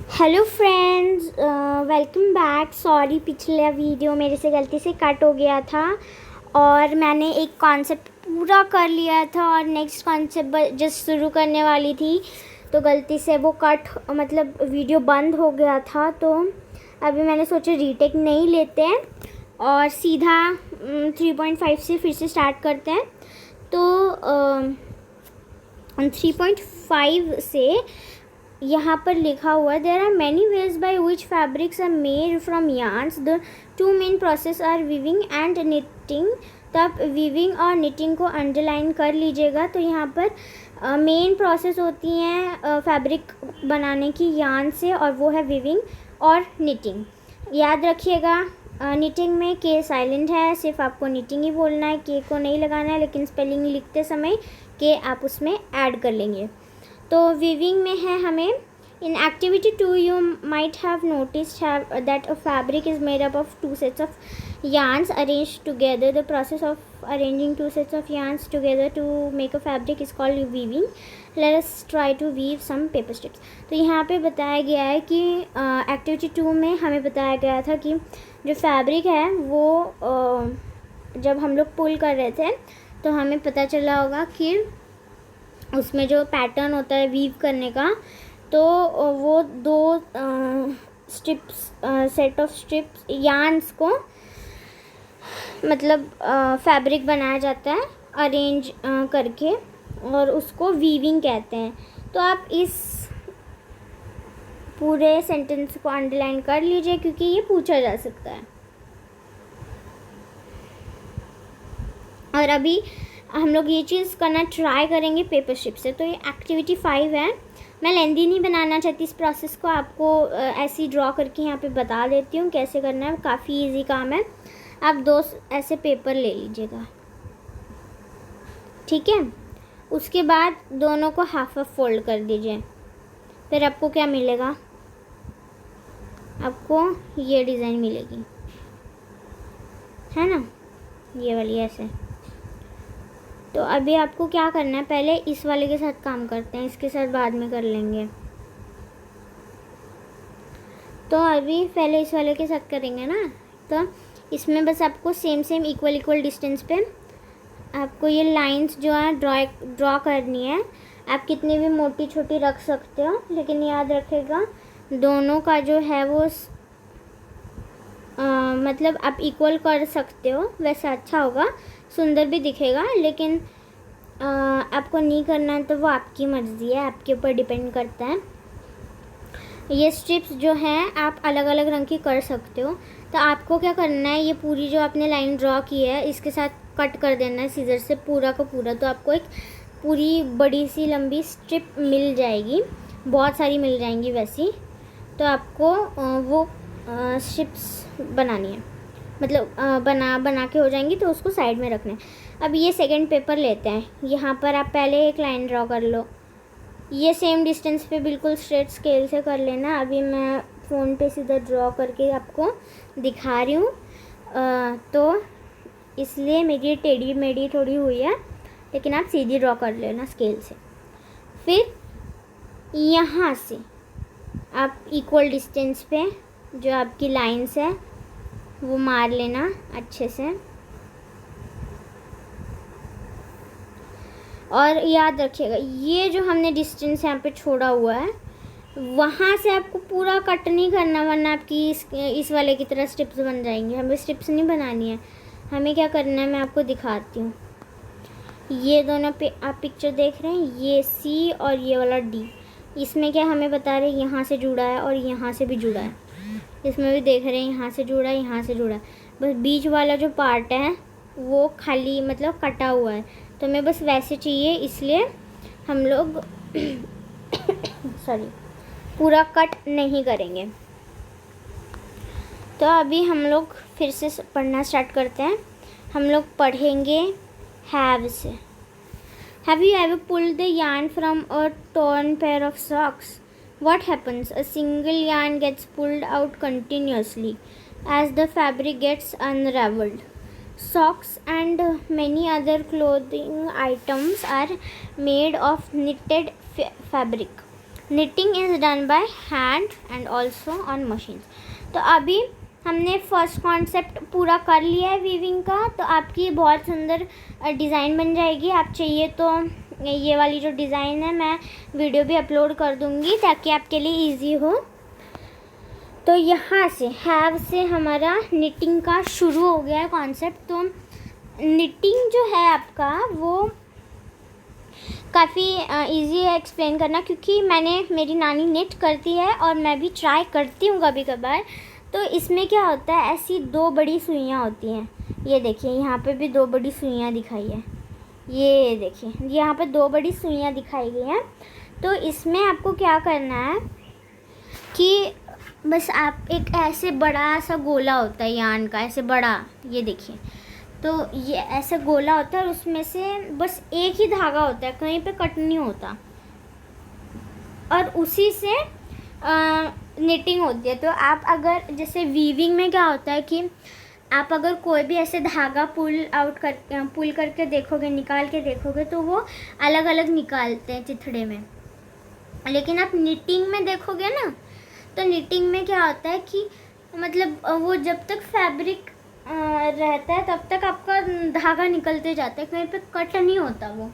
Hello friends, welcome back. Sorry, पिछला video मेरे से गलती से कट हो गया था और मैंने एक कॉन्सेप्ट पूरा कर लिया था और नेक्स्ट कॉन्सेप्ट जस्ट शुरू करने वाली थी, तो गलती से वो वीडियो बंद हो गया था। तो अभी मैंने सोचा रीटेक नहीं लेते हैं और सीधा 3.5 से फिर से स्टार्ट करते हैं। तो 3.5 से यहाँ पर लिखा हुआ है, there are many ways by which fabrics are made from yarns। The two main process are weaving and knitting. तो आप वीविंग और निटिंग को अंडरलाइन कर लीजिएगा। तो यहाँ पर मेन प्रोसेस होती हैं फैब्रिक बनाने की yarn से, और वो है वीविंग और निटिंग। याद रखिएगा, निटिंग में के साइलेंट है, सिर्फ आपको निटिंग ही बोलना है, के को नहीं लगाना है, लेकिन स्पेलिंग लिखते समय के आप उसमें ऐड कर लेंगे। तो वीविंग में है हमें, in activity 2 you might have noticed that a fabric is made up of 2 sets of yarns arranged together. The process of arranging 2 sets of yarns together to make a fabric is called weaving. Let us try to weave some paper strips. तो यहाँ पे बताया गया है कि activity 2 में हमें बताया गया था कि जो फैब्रिक है वो जब हम लोग पुल कर रहे थे तो हमें पता चला होगा कि उसमें जो पैटर्न होता है वीव करने का, तो वो 2 सेट ऑफ स्ट्रिप्स यार्न्स को फैब्रिक बनाया जाता है अरेंज करके, और उसको वीविंग कहते हैं। तो आप इस पूरे सेंटेंस को अंडरलाइन कर लीजिए क्योंकि ये पूछा जा सकता है। और अभी हम लोग ये चीज़ करना ट्राई करेंगे पेपर स्ट्रिप से। तो ये एक्टिविटी 5 है। मैं लेंदी नहीं बनाना चाहती इस प्रोसेस को, आपको ऐसे ही ड्रॉ करके यहाँ पे बता देती हूँ कैसे करना है। काफ़ी इजी काम है। आप 2 ऐसे पेपर ले लीजिएगा, ठीक है। उसके बाद दोनों को हाफ फोल्ड कर दीजिए। फिर आपको क्या मिलेगा, आपको ये डिज़ाइन मिलेगी, है ना, ये वाली ऐसे। तो अभी आपको क्या करना है, पहले इस वाले के साथ काम करते हैं, इसके साथ बाद में कर लेंगे। तो अभी पहले इस वाले के साथ करेंगे ना। तो इसमें बस आपको सेम इक्वल डिस्टेंस पे आपको ये लाइंस जो है ड्रॉ करनी है। आप कितनी भी मोटी छोटी रख सकते हो, लेकिन याद रखिएगा दोनों का जो है वो आप इक्वल कर सकते हो, वैसे अच्छा होगा, सुंदर भी दिखेगा। लेकिन आपको नहीं करना है तो वो आपकी मर्ज़ी है, आपके ऊपर डिपेंड करता है। ये स्ट्रिप्स जो हैं आप अलग अलग रंग की कर सकते हो। तो आपको क्या करना है, ये पूरी जो आपने लाइन ड्रॉ की है इसके साथ कट कर देना है सीजर से पूरा का पूरा। तो आपको एक पूरी बड़ी सी लंबी स्ट्रिप मिल जाएगी, बहुत सारी मिल जाएंगी वैसी। तो आपको वो स्ट्रिप्स बनानी है, बना के हो जाएंगी तो उसको साइड में रखना है। अब ये सेकंड पेपर लेते हैं। यहाँ पर आप पहले एक लाइन ड्रॉ कर लो, ये सेम डिस्टेंस पे बिल्कुल स्ट्रेट स्केल से कर लेना। अभी मैं फ़ोन पे सीधा ड्रॉ करके आपको दिखा रही हूँ, तो इसलिए मेरी टेढ़ी मेढ़ी थोड़ी हुई है, लेकिन आप सीधी ड्रॉ कर लेना स्केल से। फिर यहाँ से आप इक्वल डिस्टेंस पे जो आपकी लाइंस है वो मार लेना अच्छे से। और याद रखिएगा ये जो हमने डिस्टेंस यहाँ पे छोड़ा हुआ है वहाँ से आपको पूरा कट नहीं करना, वरना आपकी इस वाले की तरह स्ट्रिप्स बन जाएंगी। हमें स्ट्रिप्स नहीं बनानी है, हमें क्या करना है मैं आपको दिखाती हूँ। ये दोनों पे आप पिक्चर देख रहे हैं, ये सी और ये वाला डी, इसमें क्या हमें बता रहे हैं यहाँ से जुड़ा है और यहाँ से भी जुड़ा है। इसमें भी देख रहे हैं यहाँ से जुड़ा है, यहाँ से जुड़ा है। बस बीच वाला जो पार्ट है वो खाली कटा हुआ है, तो हमें बस वैसे चाहिए, इसलिए हम लोग सॉरी पूरा कट नहीं करेंगे। तो अभी हम लोग फिर से पढ़ना स्टार्ट करते हैं। हम लोग पढ़ेंगे हैव से। Have you ever pulled the yarn from a torn pair of socks? What happens? A single yarn gets pulled out continuously as the fabric gets unraveled. Socks and many other clothing items are made of knitted fabric. knitting is done by hand and also on machines। तो अभी हमने first concept पूरा कर लिया है weaving का। तो आपकी बहुत सुंदर डिज़ाइन बन जाएगी। आप चाहिए तो ये वाली जो डिज़ाइन है मैं वीडियो भी अपलोड कर दूँगी ताकि आपके लिए इजी हो। तो यहाँ से हैव से हमारा निटिंग का शुरू हो गया है कॉन्सेप्ट। तो निटिंग जो है आपका वो काफ़ी इजी है एक्सप्लेन करना, क्योंकि मेरी नानी निट करती है और मैं भी ट्राई करती हूँ कभी कभार। तो इसमें क्या होता है, ऐसी दो बड़ी सुइयाँ होती हैं। ये देखिए यहाँ पे भी दो बड़ी सुइयाँ दिखाई है। ये देखिए यहाँ पे दो बड़ी सुइयाँ दिखाई गई हैं। तो इसमें आपको क्या करना है कि बस आप एक ऐसे बड़ा सा गोला होता है यार्न का, ऐसे बड़ा, ये देखिए। तो ये ऐसा गोला होता है और उसमें से बस एक ही धागा होता है, कहीं पे कट नहीं होता, और उसी से निटिंग होती है। तो आप अगर जैसे वीविंग में क्या होता है कि आप अगर कोई भी ऐसे धागा पुल करके देखोगे, निकाल के देखोगे, तो वो अलग अलग निकालते हैं चिथड़े में। लेकिन आप निटिंग में देखोगे ना, तो निटिंग में क्या होता है कि मतलब वो जब तक फैब्रिक रहता है तब तक आपका धागा निकलते जाता है, कहीं पे कट नहीं होता वो।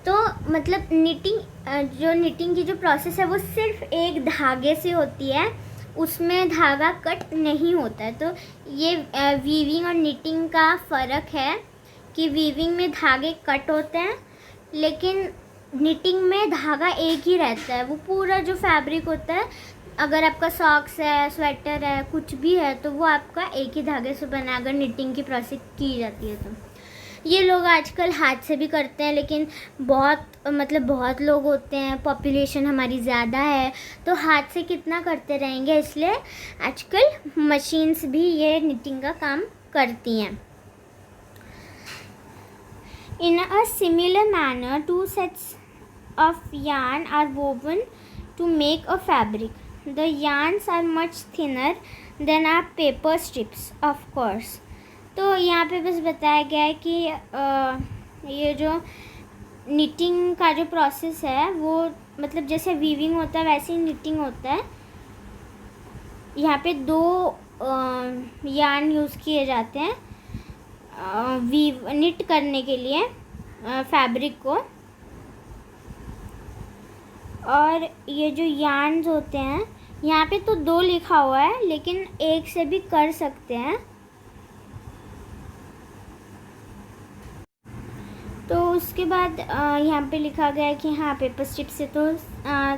तो मतलब निटिंग की जो प्रोसेस है वो सिर्फ एक धागे से होती है, उसमें धागा कट नहीं होता है। तो ये वीविंग और निटिंग का फ़र्क है कि वीविंग में धागे कट होते हैं, लेकिन निटिंग में धागा एक ही रहता है। वो पूरा जो फैब्रिक होता है, अगर आपका सॉक्स है, स्वेटर है, कुछ भी है, तो वो आपका एक ही धागे से बना है अगर निटिंग की प्रोसेस की जाती है। तो ये लोग आजकल हाथ से भी करते हैं, लेकिन बहुत लोग होते हैं, पॉपुलेशन हमारी ज़्यादा है, तो हाथ से कितना करते रहेंगे, इसलिए आजकल मशीन्स भी ये निटिंग का काम करती हैं। In a similar manner, two sets of yarn are woven to make a fabric. The yarns are much thinner than our paper strips, of course. तो यहाँ पे बस बताया गया है कि ये जो निटिंग का जो प्रोसेस है वो मतलब जैसे वीविंग होता है वैसे ही निटिंग होता है। यहाँ पे दो यार्न यूज़ किए जाते हैं निट करने के लिए फैब्रिक को। और ये जो यार्न्स होते हैं, यहाँ पे तो दो लिखा हुआ है, लेकिन एक से भी कर सकते हैं। तो उसके बाद यहाँ पे लिखा गया है कि हाँ, पेपर स्ट्रिप से तो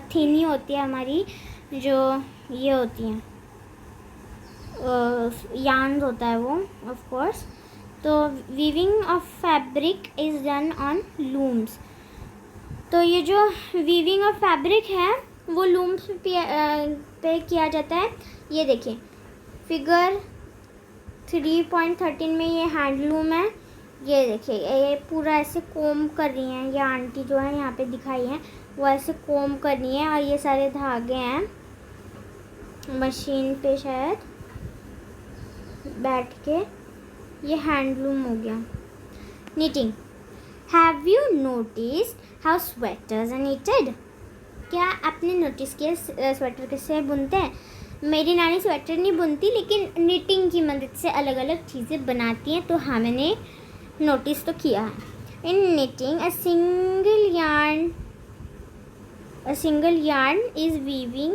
थिन ही होती है हमारी जो ये होती हैं यार्न्स होता है वो, ऑफ कोर्स। तो weaving of fabric is done on looms. तो ये जो वीविंग ऑफ फैब्रिक है वो लूम्स पे किया जाता है। ये देखिए फिगर 3.13 में ये हैंडलूम है। ये देखिए ये पूरा ऐसे कोम कर रही हैं, ये आंटी जो है यहाँ पे दिखाई हैं वो ऐसे कोम कर रही हैं, और ये सारे धागे हैं मशीन पे शायद बैठ के। ये हैंडलूम हो गया। Knitting, have you noticed how sweaters are knitted? क्या आपने नोटिस किया स्वेटर कैसे बुनते हैं? मेरी नानी स्वेटर नहीं बुनती, लेकिन निटिंग की मदद से अलग अलग चीज़ें बनाती हैं, तो हाँ मैंने नोटिस तो किया है। In knitting a single yarn is weaving,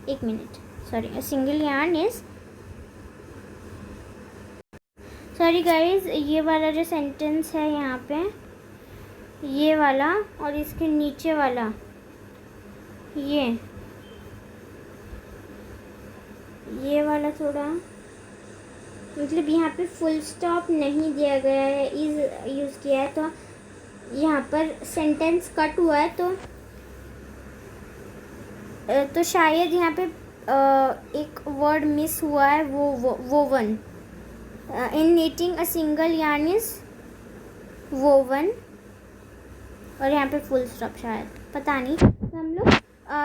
एक minute, sorry, a single yarn is, sorry guys, ये वाला जो सेंटेंस है यहाँ पे, ये वाला और इसके नीचे वाला, ये वाला थोड़ा मतलब यहाँ पे फुल स्टॉप नहीं दिया गया है, इज यूज़ किया है, तो यहाँ पर सेंटेंस कट हुआ है। तो शायद यहाँ पे एक वर्ड मिस हुआ है, woven. In knitting a single yarn is woven, और यहाँ पे फुल स्टॉप शायद, पता नहीं। तो हम लोग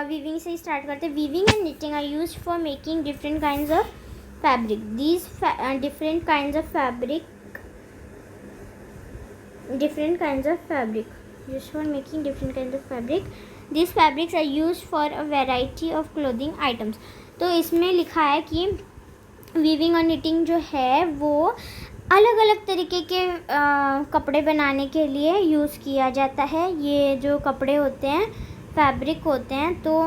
वीविंग से ही स्टार्ट करते हैं। Weaving and knitting are used for making different kinds of fabric. These different kinds of fabric used for making different kinds of fabric. This fabrics are use for a variety of clothing items. तो इसमें लिखा है कि weaving और knitting जो है वो अलग अलग तरीके के कपड़े बनाने के लिए यूज़ किया जाता है। ये जो कपड़े होते हैं, फैब्रिक होते हैं, तो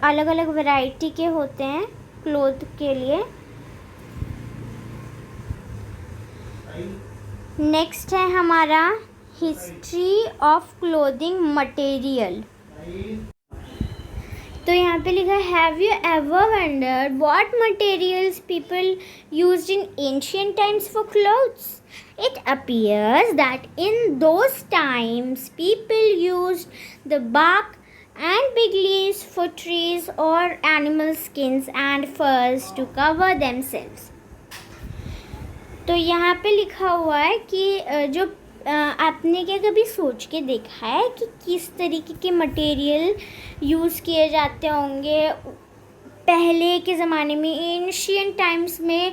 अलग अलग वैरायटी के होते हैं क्लोथ के लिए। नेक्स्ट है हमारा हिस्ट्री ऑफ क्लोथिंग मटेरियल। तो यहाँ पे लिखा है, have you ever wondered what materials people used in ancient times for clothes? It appears that in those times people used the bark and big leaves for trees or animal skins and furs to cover themselves. तो यहाँ पे लिखा हुआ है कि जो आपने क्या कभी सोच के देखा है कि किस तरीके के मटेरियल यूज़ किए जाते होंगे पहले के ज़माने में, एंशिएंट टाइम्स में,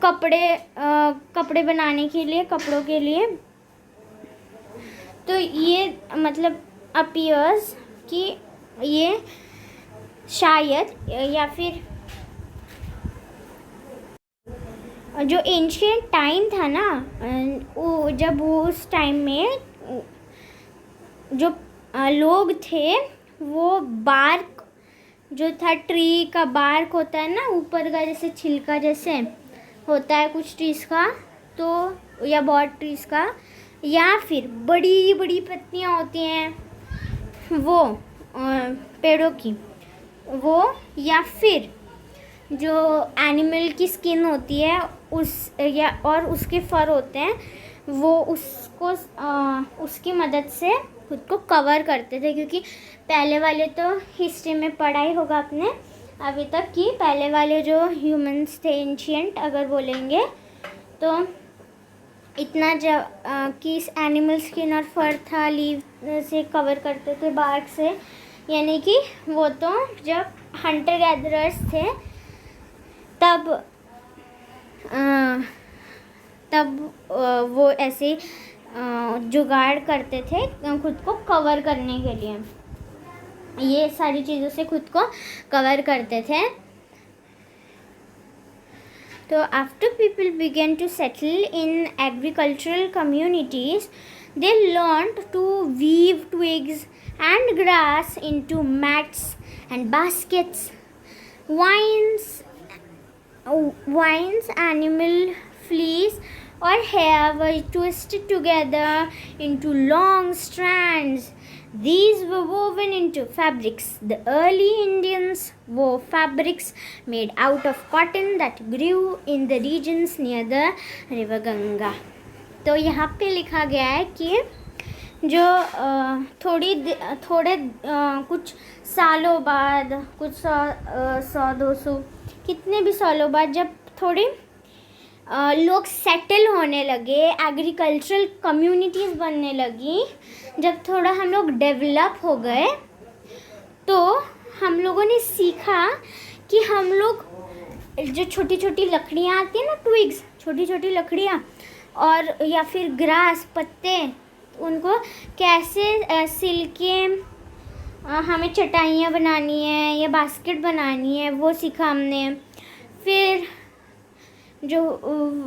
कपड़े बनाने के लिए, कपड़ों के लिए? तो ये मतलब अपीयर्स कि ये शायद या फिर जो एंशिएंट टाइम था ना, जब उस टाइम में जो लोग थे वो बार्क जो था, ट्री का बार्क होता है ना ऊपर का, जैसे छिलका जैसे होता है कुछ ट्रीज़ का, तो या बहुत ट्रीज़ का, या फिर बड़ी बड़ी पत्तियाँ होती हैं वो पेड़ों की, वो, या फिर जो एनिमल की स्किन होती है और उसके फर होते हैं, वो उसकी मदद से खुद को कवर करते थे। क्योंकि पहले वाले, तो हिस्ट्री में पढ़ा ही होगा आपने अभी तक कि पहले वाले जो ह्यूमंस थे, एंशिएंट अगर बोलेंगे, तो इतना कि एनिमल स्किन और फर था, लीव से कवर करते थे, बार्क से, यानी कि वो तो जब हंटर गैदरर्स थे तब वो ऐसे जुगाड़ करते थे खुद को कवर करने के लिए, ये सारी चीज़ों से खुद को कवर करते थे। तो after people begin to settle in agricultural communities, they learned to weave twigs and grass into mats and baskets. Vines, animal fleece or hair were twisted together into long strands. These were woven into fabrics. The early Indians wore fabrics made out of cotton that grew in the regions near the river Ganga. तो यहाँ पे लिखा गया है कि जो थोड़े कुछ सालों बाद, कुछ 100-200 कितने भी सालों बाद, जब थोड़े लोग सेटल होने लगे, एग्रीकल्चरल कम्युनिटीज़ बनने लगी, जब थोड़ा हम लोग डेवलप हो गए, तो हम लोगों ने सीखा कि हम लोग जो छोटी छोटी लकड़ियाँ आती हैं ना, ट्विग्स, छोटी छोटी लकड़ियाँ, और या फिर ग्रास, पत्ते, उनको कैसे सिल के हमें चटाइयाँ बनानी है या बास्केट बनानी है, वो सीखा हमने। फिर जो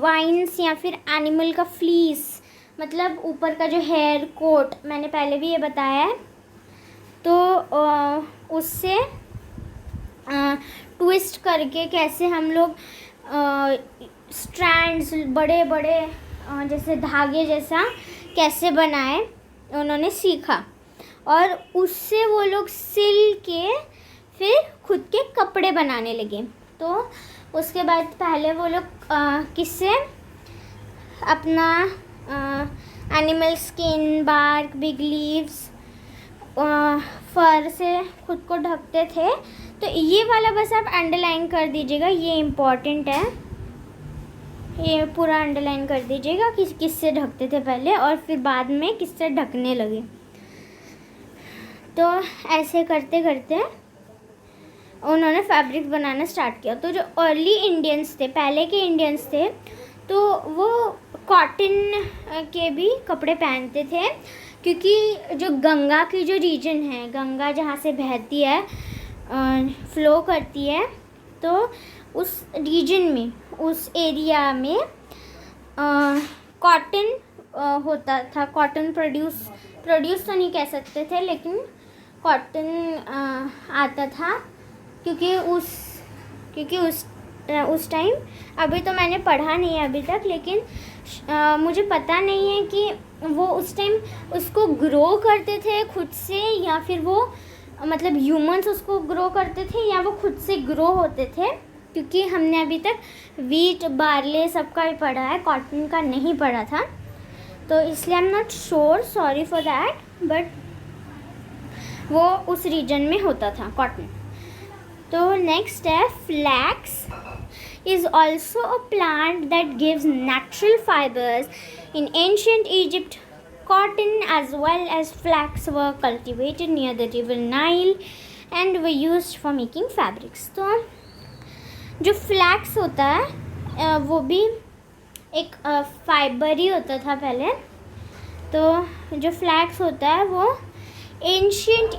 वाइन्स या फिर एनिमल का फ्लीस, मतलब ऊपर का जो हेयर कोट, मैंने पहले भी ये बताया है, तो उससे ट्विस्ट करके कैसे हम लोग स्ट्रैंड्स, बड़े बड़े जैसे धागे जैसा कैसे बनाए, उन्होंने सीखा, और उससे वो लोग सिल के फिर खुद के कपड़े बनाने लगे। तो उसके बाद पहले वो लोग किससे अपना animal skin, bark, big leaves, fur से खुद को ढकते थे। तो ये वाला बस आप अंडरलाइन कर दीजिएगा, ये इम्पॉर्टेंट है, ये पूरा अंडरलाइन कर दीजिएगा कि किससे ढकते थे पहले और फिर बाद में किससे ढकने लगे। तो ऐसे करते करते उन्होंने फैब्रिक बनाना स्टार्ट किया। तो जो अर्ली इंडियंस थे, पहले के इंडियंस थे, तो वो कॉटन के भी कपड़े पहनते थे, क्योंकि जो गंगा की जो रीजन है, गंगा जहाँ से बहती है, फ्लो करती है, तो उस रीजन में, उस एरिया में कॉटन होता था। कॉटन प्रोड्यूस तो नहीं कह सकते थे, लेकिन कॉटन आता था, क्योंकि उस टाइम, अभी तो मैंने पढ़ा नहीं है अभी तक, लेकिन मुझे पता नहीं है कि वो उस टाइम उसको ग्रो करते थे खुद से, या फिर वो मतलब ह्यूमंस उसको ग्रो करते थे, या वो खुद से ग्रो होते थे, क्योंकि हमने अभी तक वीट, बार्ले सबका भी पढ़ा है, कॉटन का नहीं पढ़ा था, तो इसलिए I am not sure, sorry for that, but वो उस रीजन में होता था कॉटन। तो नेक्स्ट है flex is also a plant that gives natural fibers. In ancient Egypt, cotton as well as flax were cultivated near the river Nile and were used for making fabrics. तो जो flex होता है वो भी एक fibre ही होता था पहले। तो जो फ्लैक्स होता है वो एंशिएंट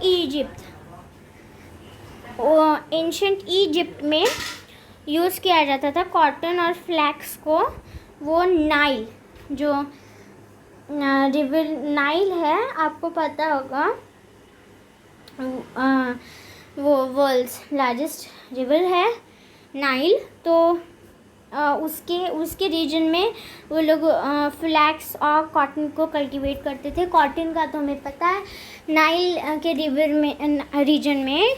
इजिप्ट में यूज़ किया जाता था कॉटन और फ्लैक्स को। वो नाइल, जो रिवर नाइल है, आपको पता होगा, वो वर्ल्ड्स लार्जेस्ट रिवर है नाइल। तो उसके रीजन में वो लोग फ्लैक्स और कॉटन को कल्टीवेट करते थे। कॉटन का तो हमें पता है, नाइल के रिवर में, रीजन में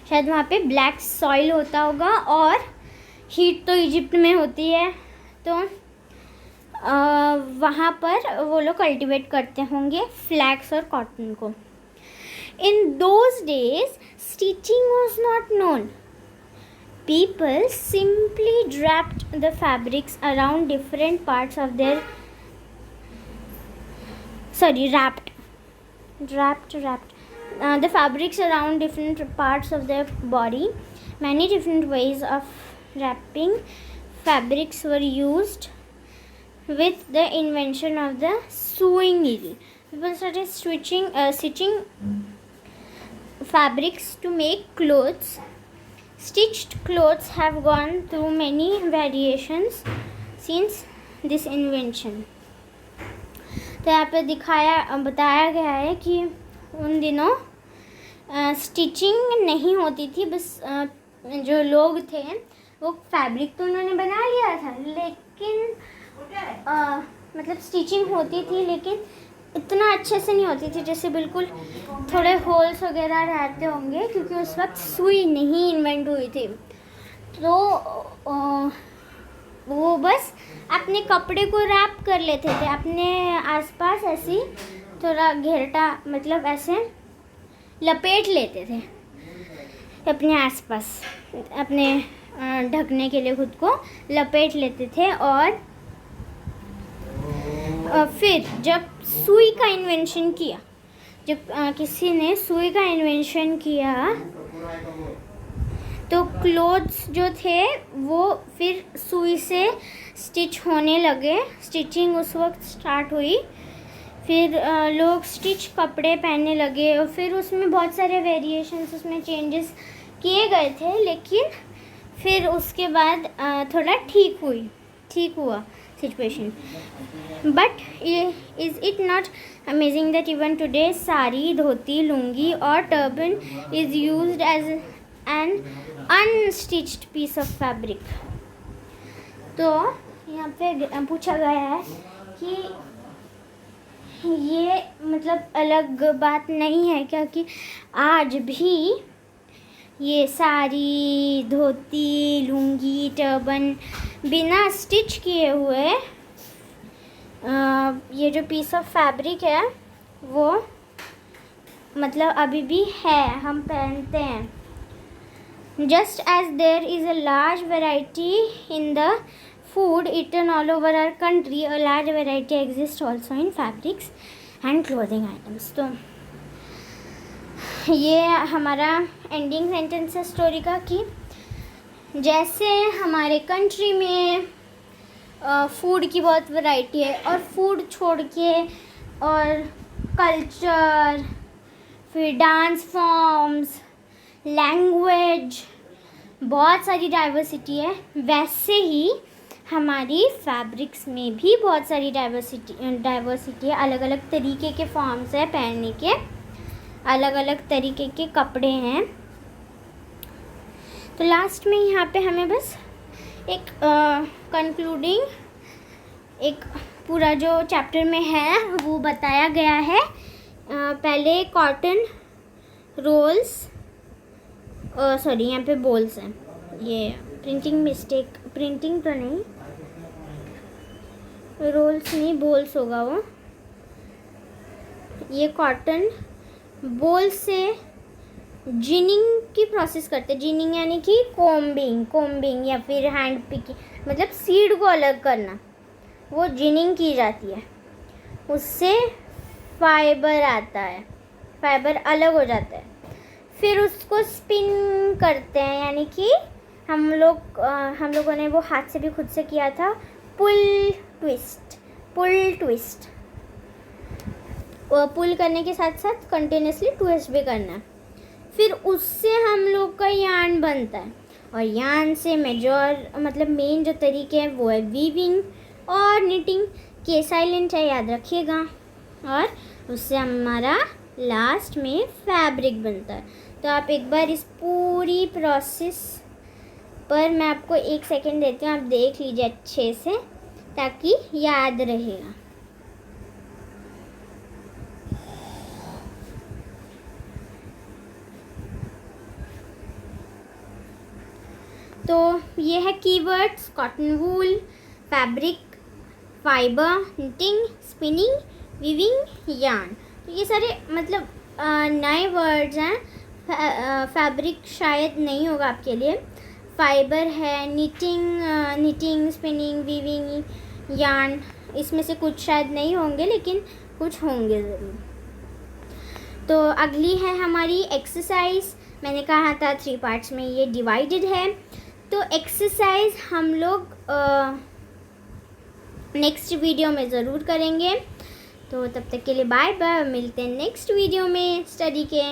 शायद वहाँ पे ब्लैक सॉइल होता होगा, और हीट तो इजिप्ट में होती है, तो वहाँ पर वो लोग कल्टीवेट करते होंगे फ्लैक्स और कॉटन को। In those days stitching was not known. People simply draped the fabrics around different parts of their wrapped the fabrics around different parts of their body. Many different ways of wrapping fabrics were used. With the invention of the sewing needle, people started stitching fabrics to make clothes. Stitched clothes have gone through many variations since this invention. तो यहाँ पे बताया गया है कि उन दिनों stitching नहीं होती थी, बस जो लोग थे वो फैब्रिक तो उन्होंने बना लिया था, लेकिन मतलब स्टिचिंग होती थी, लेकिन इतना अच्छे से नहीं होती थी, जैसे बिल्कुल थोड़े होल्स वगैरह रहते होंगे, क्योंकि उस वक्त सुई नहीं इन्वेंट हुई थी। तो वो बस अपने कपड़े को रैप कर लेते थे अपने आसपास, ऐसे थोड़ा घेरटा, मतलब ऐसे लपेट लेते थे अपने आसपास, अपने ढकने के लिए खुद को लपेट लेते थे। और फिर जब सुई का इन्वेंशन किया, जब किसी ने सुई का इन्वेंशन किया, तो क्लोथ्स जो थे वो फिर सुई से स्टिच होने लगे। स्टिचिंग उस वक्त स्टार्ट हुई, फिर लोग स्टिच कपड़े पहनने लगे, और फिर उसमें बहुत सारे वेरिएशंस, उसमें चेंजेस किए गए थे, लेकिन फिर उसके बाद थोड़ा ठीक हुआ situation. But is it not amazing that even today sari, dhoti, lungi और turban is used as an unstitched piece of fabric. तो यहाँ पे पूछा गया है कि ये मतलब अलग बात नहीं है क्या कि आज भी ये साड़ी, धोती, लुंगी, टर्बन बिना स्टिच किए हुए ये जो पीस ऑफ फैब्रिक है वो मतलब अभी भी है, हम पहनते हैं। Just as there is a large variety in the food eaten all over our country, a large variety exists also in fabrics and clothing items. तो ये हमारा एंडिंग सेंटेंस है स्टोरी का कि जैसे हमारे कंट्री में फूड की बहुत वैरायटी है, और फूड छोड़ के और कल्चर, फिर डांस फॉर्म्स, लैंग्वेज, बहुत सारी डाइवर्सिटी है। वैसे ही हमारी फैब्रिक्स में भी बहुत सारी डाइवर्सिटी है। अलग अलग तरीके के फॉर्म्स है पहनने के, अलग अलग तरीके के कपड़े हैं। तो लास्ट में यहाँ पे हमें बस एक कंक्लूडिंग एक पूरा जो चैप्टर में है वो बताया गया है। पहले कॉटन रोल्स, सॉरी यहाँ पे बोल्स हैं, ये प्रिंटिंग मिस्टेक, प्रिंटिंग तो नहीं, रोल्स नहीं बोल्स होगा वो। ये कॉटन बोल से जिनिंग की प्रोसेस करते हैं। जिनिंग यानी कि कोम्बिंग या फिर हैंड पिकिंग, मतलब सीड को अलग करना, वो जिनिंग की जाती है। उससे फाइबर आता है, फाइबर अलग हो जाता है। फिर उसको स्पिन करते हैं, यानी कि हम लोगों ने वो हाथ से भी खुद से किया था, पुल ट्विस्ट। पुल करने के साथ साथ कंटिन्यूसली ट्विस्ट भी करना है। फिर उससे हम लोग का यार्न बनता है, और यार्न से मेन जो तरीके हैं वो है वीविंग और निटिंग। के साइलेंट है, याद रखिएगा। और उससे हमारा लास्ट में फैब्रिक बनता है। तो आप एक बार इस पूरी प्रोसेस पर मैं आपको 1 सेकेंड देती हूँ, आप देख लीजिए अच्छे से ताकि याद रहेगा। तो ये है keywords: cotton wool, fabric, fibre, knitting, spinning, weaving, yarn. तो ये सारे नए वर्ड्स हैं। फैब्रिक शायद नहीं होगा आपके लिए, फाइबर है, निटिंग, स्पिनिंग, वीविंग, यार्न, इसमें से कुछ शायद नहीं होंगे लेकिन कुछ होंगे ज़रूर। तो अगली है हमारी एक्सरसाइज। मैंने कहा था 3 पार्ट्स में ये डिवाइडेड है। तो एक्सरसाइज हम लोग नेक्स्ट वीडियो में ज़रूर करेंगे। तो तब तक के लिए बाय बाय, मिलते हैं नेक्स्ट वीडियो में स्टडी के।